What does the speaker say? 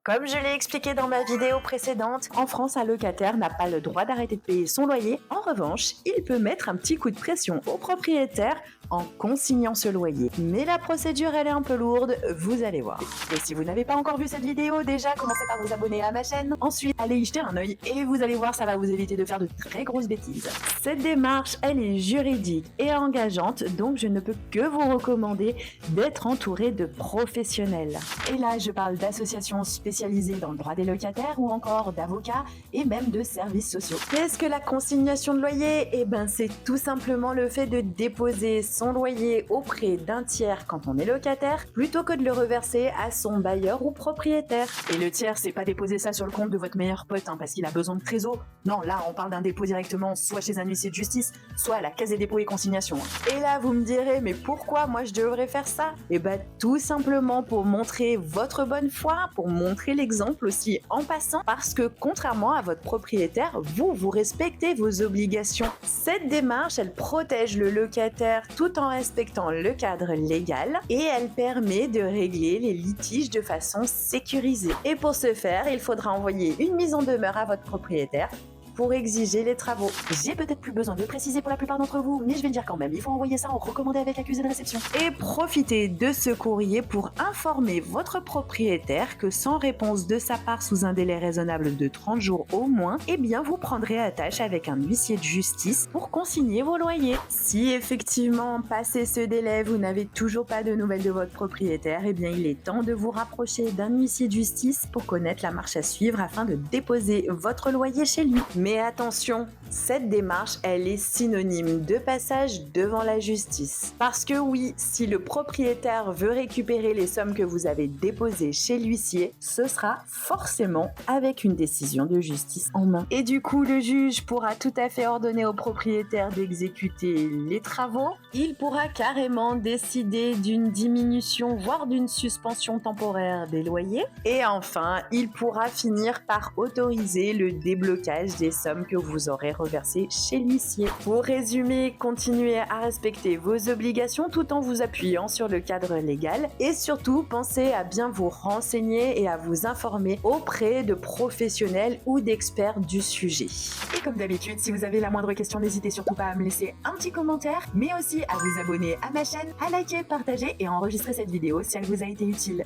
Comme je l'ai expliqué dans ma vidéo précédente, en France, un locataire n'a pas le droit d'arrêter de payer son loyer. En revanche, il peut mettre un petit coup de pression au propriétaire en consignant ce loyer. Mais la procédure, elle est un peu lourde, vous allez voir. Et si vous n'avez pas encore vu cette vidéo, déjà, commencez par vous abonner à ma chaîne. Ensuite, allez y jeter un œil et vous allez voir, ça va vous éviter de faire de très grosses bêtises. Cette démarche, elle est juridique et engageante, donc je ne peux que vous recommander d'être entouré de professionnels. Et là, je parle d'associations spécialisées dans le droit des locataires ou encore d'avocats et même de services sociaux. Qu'est-ce que la consignation de loyer? Eh ben, c'est tout simplement le fait de déposer son loyer auprès d'un tiers quand on est locataire, plutôt que de le reverser à son bailleur ou propriétaire. Et le tiers, c'est pas déposer ça sur le compte de votre meilleur pote parce qu'il a besoin de trésor. Non, là, on parle d'un dépôt directement soit chez un huissier de justice, soit à la caisse des dépôts et consignations. Et là, vous me direz, mais pourquoi moi je devrais faire ça? Eh ben, tout simplement pour montrer votre bonne foi, pour montrer l'exemple aussi en passant, parce que contrairement à votre propriétaire, vous respectez vos obligations. Cette démarche, elle protège le locataire tout en respectant le cadre légal et elle permet de régler les litiges de façon sécurisée. Et pour ce faire, il faudra envoyer une mise en demeure à votre propriétaire pour exiger les travaux. J'ai peut-être plus besoin de préciser pour la plupart d'entre vous, mais je vais le dire quand même, il faut envoyer ça en recommandé avec accusé de réception. Et profitez de ce courrier pour informer votre propriétaire que sans réponse de sa part sous un délai raisonnable de 30 jours au moins, eh bien vous prendrez attache avec un huissier de justice pour consigner vos loyers. Si effectivement, passé ce délai, vous n'avez toujours pas de nouvelles de votre propriétaire, eh bien il est temps de vous rapprocher d'un huissier de justice pour connaître la marche à suivre afin de déposer votre loyer chez lui. Mais attention, cette démarche, elle est synonyme de passage devant la justice. Parce que oui, si le propriétaire veut récupérer les sommes que vous avez déposées chez l'huissier, ce sera forcément avec une décision de justice en main. Et du coup, le juge pourra tout à fait ordonner au propriétaire d'exécuter les travaux. Il pourra carrément décider d'une diminution, voire d'une suspension temporaire des loyers. Et enfin, il pourra finir par autoriser le déblocage des sommes que vous aurez reversées chez l'huissier. Pour résumer, continuez à respecter vos obligations tout en vous appuyant sur le cadre légal et surtout pensez à bien vous renseigner et à vous informer auprès de professionnels ou d'experts du sujet. Et comme d'habitude, si vous avez la moindre question, n'hésitez surtout pas à me laisser un petit commentaire, mais aussi à vous abonner à ma chaîne, à liker, partager et à enregistrer cette vidéo si elle vous a été utile.